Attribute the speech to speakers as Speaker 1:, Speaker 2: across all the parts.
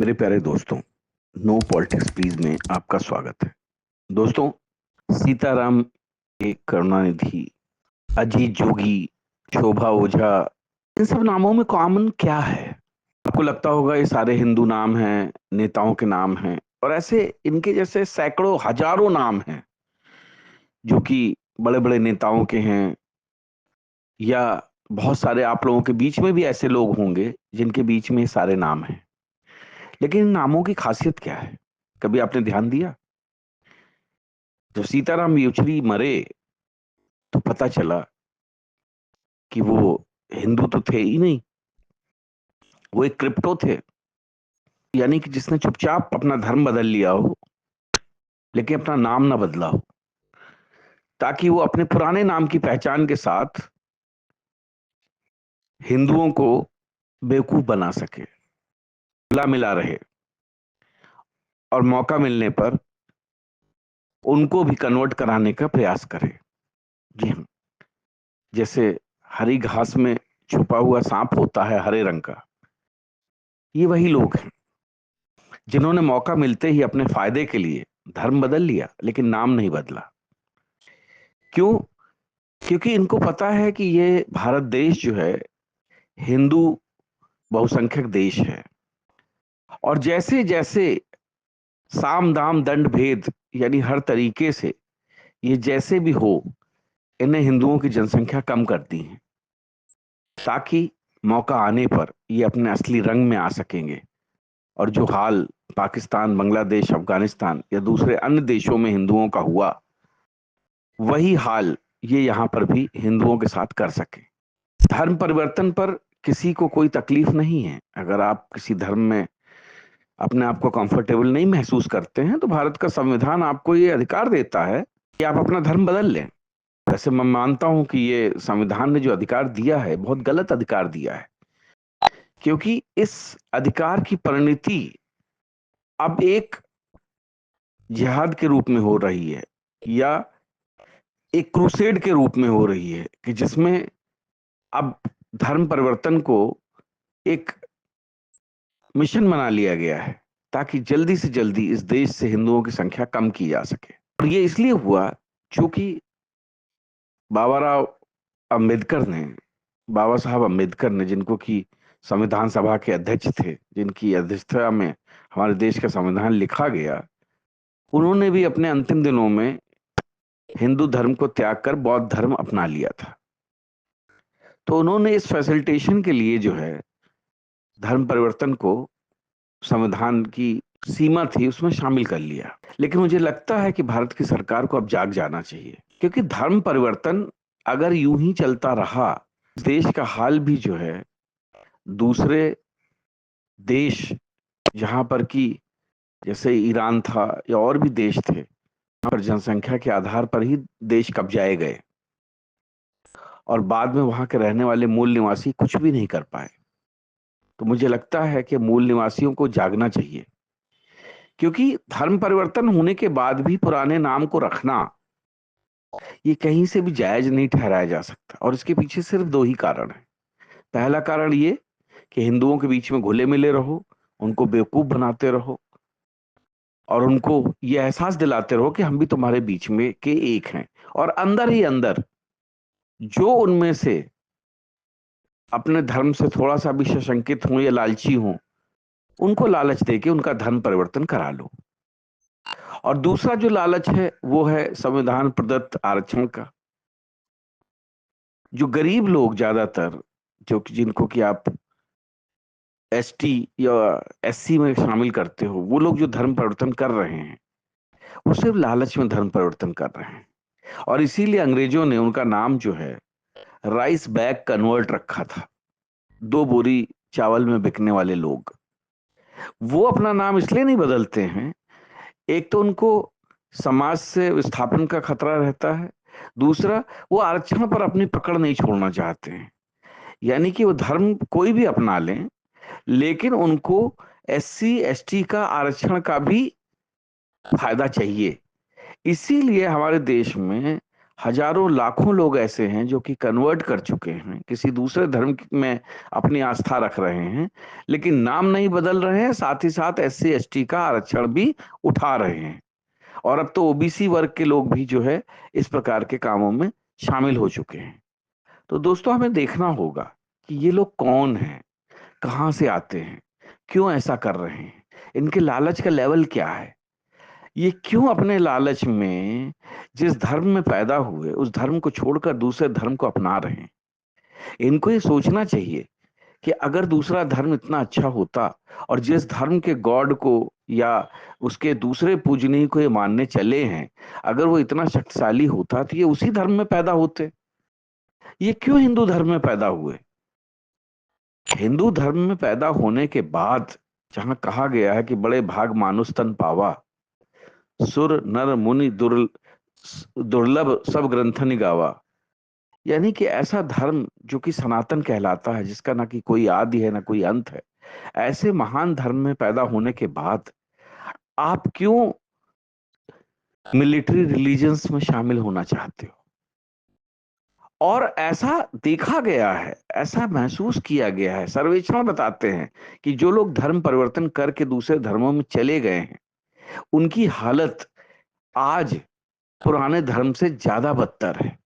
Speaker 1: मेरे प्यारे दोस्तों, नो पॉलिटिक्स प्लीज में आपका स्वागत है। दोस्तों, सीताराम, एक करुणानिधि, अजीत जोगी, शोभा ओझा, इन सब नामों में कॉमन क्या है? आपको लगता होगा ये सारे हिंदू नाम हैं, नेताओं के नाम हैं, और ऐसे इनके जैसे सैकड़ों हजारों नाम हैं जो कि बड़े बड़े नेताओं के हैं, या बहुत सारे आप लोगों के बीच में भी ऐसे लोग होंगे जिनके बीच में ये सारे नाम हैं। लेकिन इन नामों की खासियत क्या है? कभी आपने ध्यान दिया? जब सीताराम येचुरी मरे तो पता चला कि वो हिंदू तो थे ही नहीं, वो एक क्रिप्टो थे। यानी कि जिसने चुपचाप अपना धर्म बदल लिया हो लेकिन अपना नाम ना बदला हो, ताकि वो अपने पुराने नाम की पहचान के साथ हिंदुओं को बेवकूफ बना सके, मिला मिला रहे, और मौका मिलने पर उनको भी कन्वर्ट कराने का प्रयास करे। जी हाँ, जैसे हरी घास में छुपा हुआ सांप होता है हरे रंग का, ये वही लोग हैं जिन्होंने मौका मिलते ही अपने फायदे के लिए धर्म बदल लिया लेकिन नाम नहीं बदला। क्यों? क्योंकि इनको पता है कि ये भारत देश जो है हिंदू बहुसंख्यक देश है, और जैसे जैसे साम दाम दंड भेद, यानी हर तरीके से ये जैसे भी हो, इन्हें हिंदुओं की जनसंख्या कम करती है, ताकि मौका आने पर ये अपने असली रंग में आ सकेंगे। और जो हाल पाकिस्तान, बांग्लादेश, अफगानिस्तान या दूसरे अन्य देशों में हिंदुओं का हुआ, वही हाल ये यहां पर भी हिंदुओं के साथ कर सके। धर्म परिवर्तन पर किसी को कोई तकलीफ नहीं है। अगर आप किसी धर्म में अपने आप को कंफर्टेबल नहीं महसूस करते हैं तो भारत का संविधान आपको ये अधिकार देता है कि आप अपना धर्म बदल लें। वैसे मैं मानता हूं कि ये संविधान ने जो अधिकार दिया है बहुत गलत अधिकार दिया है, क्योंकि इस अधिकार की परिणति अब एक जिहाद के रूप में हो रही है, या एक क्रूसेड के रूप में हो रही है, कि जिसमें अब धर्म परिवर्तन को एक मिशन बना लिया गया है, ताकि जल्दी से जल्दी इस देश से हिंदुओं की संख्या कम की जा सके। और ये इसलिए हुआ क्योंकि बाबा राव अम्बेडकर ने बाबा साहब अम्बेडकर ने, जिनको कि संविधान सभा के अध्यक्ष थे, जिनकी अध्यक्षता में हमारे देश का संविधान लिखा गया, उन्होंने भी अपने अंतिम दिनों में हिंदू धर्म को त्याग कर बौद्ध धर्म अपना लिया था। तो उन्होंने इस फैसिलिटेशन के लिए जो है धर्म परिवर्तन को संविधान की सीमा थी उसमें शामिल कर लिया। लेकिन मुझे लगता है कि भारत की सरकार को अब जाग जाना चाहिए, क्योंकि धर्म परिवर्तन अगर यूं ही चलता रहा, देश का हाल भी जो है दूसरे देश, जहां पर कि जैसे ईरान था या और भी देश थे, वहां पर जनसंख्या के आधार पर ही देश कब्जाए गए, और बाद में वहां के रहने वाले मूल निवासी कुछ भी नहीं कर पाए। तो मुझे लगता है कि मूल निवासियों को जागना चाहिए, क्योंकि धर्म परिवर्तन होने के बाद भी पुराने नाम को रखना ये कहीं से भी जायज नहीं ठहराया जा सकता। और इसके पीछे सिर्फ दो ही कारण है। पहला कारण ये कि हिंदुओं के बीच में घुले मिले रहो, उनको बेवकूफ बनाते रहो, और उनको ये एहसास दिलाते रहो कि हम भी तुम्हारे बीच में के एक हैं, और अंदर ही अंदर जो उनमें से अपने धर्म से थोड़ा सा भी सशंकित हों या लालची हों, उनको लालच देके उनका धर्म परिवर्तन करा लो। और दूसरा जो लालच है वो है संविधान प्रदत्त आरक्षण का। जो गरीब लोग ज्यादातर, जो कि जिनको कि आप एसटी या एससी में शामिल करते हो, वो लोग जो धर्म परिवर्तन कर रहे हैं वो सिर्फ लालच में धर्म परिवर्तन कर रहे हैं। और इसीलिए अंग्रेजों ने उनका नाम जो है राइस बैग कन्वर्ट रखा था, 2 बोरी चावल में बिकने वाले लोग। वो अपना नाम इसलिए नहीं बदलते हैं, एक तो उनको समाज से विस्थापन का खतरा रहता है, दूसरा वो आरक्षण पर अपनी पकड़ नहीं छोड़ना चाहते हैं। यानी कि वो धर्म कोई भी अपना लें, लेकिन उनको एससी एसटी का आरक्षण का भी फायदा चाहिए। इसीलिए हमारे देश में हजारों लाखों लोग ऐसे हैं जो कि कन्वर्ट कर चुके हैं, किसी दूसरे धर्म में अपनी आस्था रख रहे हैं, लेकिन नाम नहीं बदल रहे हैं, साथ ही साथ एससी एसटी का आरक्षण भी उठा रहे हैं। और अब तो ओबीसी वर्ग के लोग भी जो है इस प्रकार के कामों में शामिल हो चुके हैं। तो दोस्तों, हमें देखना होगा कि ये लोग कौन हैं, कहाँ से आते हैं, क्यों ऐसा कर रहे हैं, इनके लालच का लेवल क्या है, ये क्यों अपने लालच में जिस धर्म में पैदा हुए उस धर्म को छोड़कर दूसरे धर्म को अपना रहे हैं। इनको ये सोचना चाहिए कि अगर दूसरा धर्म इतना अच्छा होता और जिस धर्म के गॉड को या उसके दूसरे पूजनीय को ये मानने चले हैं, अगर वो इतना शक्तिशाली होता तो ये उसी धर्म में पैदा होते। ये क्यों हिंदू धर्म में पैदा हुए? हिंदू धर्म में पैदा होने के बाद जहां कहा गया है कि बड़े भाग मानुष तन पावा, सुर नर मुनि दुर्लभ सब ग्रंथनि गावा, यानी कि ऐसा धर्म जो कि सनातन कहलाता है, जिसका ना कि कोई आदि है ना कोई अंत है, ऐसे महान धर्म में पैदा होने के बाद आप क्यों मिलिट्री रिलीजन्स में शामिल होना चाहते हो? और ऐसा देखा गया है, ऐसा महसूस किया गया है, सर्वेक्षण बताते हैं कि जो लोग धर्म परिवर्तन करके दूसरे धर्मों में चले गए हैं, उनकी हालत आज पुराने धर्म से ज्यादा बदतर है।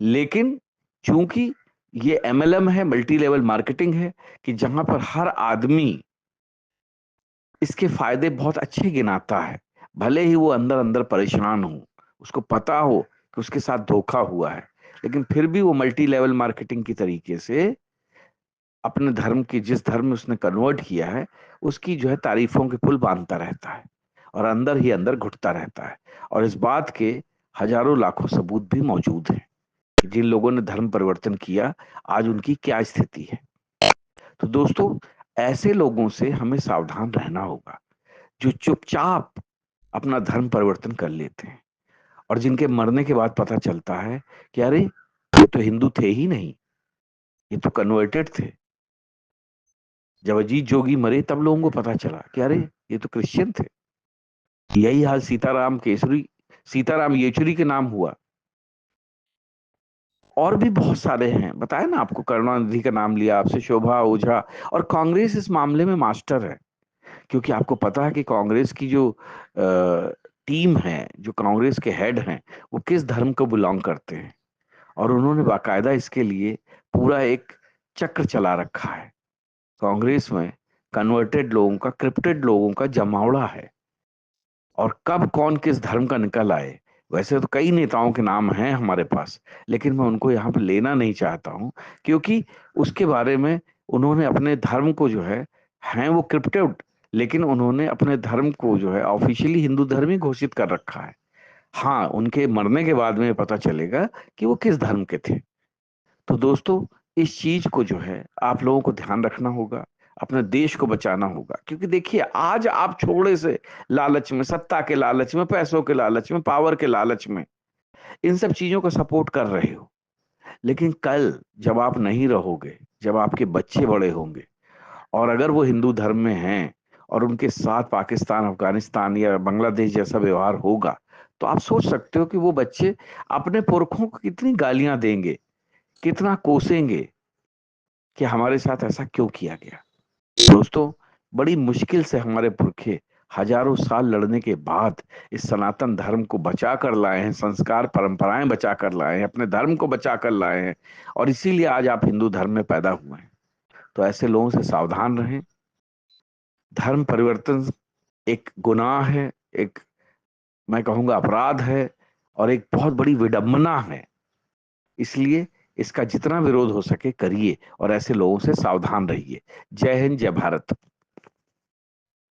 Speaker 1: लेकिन चूंकि ये एमएलएम है, मल्टी लेवल मार्केटिंग है, कि जहां पर हर आदमी इसके फायदे बहुत अच्छे गिनाता है, भले ही वो अंदर अंदर परेशान हो, उसको पता हो कि उसके साथ धोखा हुआ है, लेकिन फिर भी वो मल्टी लेवल मार्केटिंग की तरीके से अपने धर्म की, जिस धर्म में उसने कन्वर्ट किया है, उसकी जो है तारीफों के पुल बांधता रहता है और अंदर ही अंदर घुटता रहता है। और इस बात के हजारों लाखों सबूत भी मौजूद हैं कि जिन लोगों ने धर्म परिवर्तन किया, आज उनकी क्या स्थिति है। तो दोस्तों, ऐसे लोगों से हमें सावधान रहना होगा, जो चुपचाप अपना धर्म परिवर्तन कर लेते हैं और जिनके मरने के बाद पता चलता है कि अरे, ये तो हिंदू थे ही नहीं, ये तो कन्वर्टेड थे। जब अजीत जोगी मरे तब लोगों को पता चला कि अरे, ये तो क्रिश्चियन थे। यही हाल सीताराम येचुरी के नाम हुआ। और भी बहुत सारे हैं, बताया ना आपको, करुणानिधि का नाम लिया आपसे, शोभा ओझा। और कांग्रेस इस मामले में मास्टर है, क्योंकि आपको पता है कि कांग्रेस की जो टीम है, जो कांग्रेस के हेड हैं, वो किस धर्म को बिलोंग करते हैं। और उन्होंने बाकायदा इसके लिए पूरा एक चक्र चला रखा है। कांग्रेस में कन्वर्टेड लोगों का, क्रिप्टेड लोगों का जमावड़ा है। और कब कौन किस धर्म का निकल आए, वैसे तो कई नेताओं के नाम हैं हमारे पास, लेकिन मैं उनको यहाँ पे लेना नहीं चाहता हूँ, क्योंकि उसके बारे में उन्होंने अपने धर्म को जो है वो क्रिप्टेड, लेकिन उन्होंने अपने धर्म को जो है ऑफिशियली हिंदू धर्म ही घोषित कर रखा है। हाँ, उनके मरने के बाद में पता चलेगा कि वो किस धर्म के थे। तो दोस्तों, इस चीज को जो है आप लोगों को ध्यान रखना होगा, अपने देश को बचाना होगा। क्योंकि देखिए, आज आप थोड़े से लालच में, सत्ता के लालच में, पैसों के लालच में, पावर के लालच में इन सब चीजों को सपोर्ट कर रहे हो, लेकिन कल जब आप नहीं रहोगे, जब आपके बच्चे बड़े होंगे और अगर वो हिंदू धर्म में हैं और उनके साथ पाकिस्तान, अफगानिस्तान या बांग्लादेश जैसा व्यवहार होगा, तो आप सोच सकते हो कि वो बच्चे अपने पुरखों को कितनी गालियां देंगे, कितना कोसेंगे कि हमारे साथ ऐसा क्यों किया गया। दोस्तों, बड़ी मुश्किल से हमारे पुरखे हजारों साल लड़ने के बाद इस सनातन धर्म को बचा कर लाए हैं, संस्कार परंपराएं बचा कर लाए हैं, अपने धर्म को बचा कर लाए हैं, और इसीलिए आज आप हिंदू धर्म में पैदा हुए हैं। तो ऐसे लोगों से सावधान रहें। धर्म परिवर्तन एक गुनाह है, एक, मैं कहूंगा, अपराध है, और एक बहुत बड़ी विडंबना है। इसलिए इसका जितना विरोध हो सके करिए और ऐसे लोगों से सावधान रहिए। जय हिंद, जय भारत।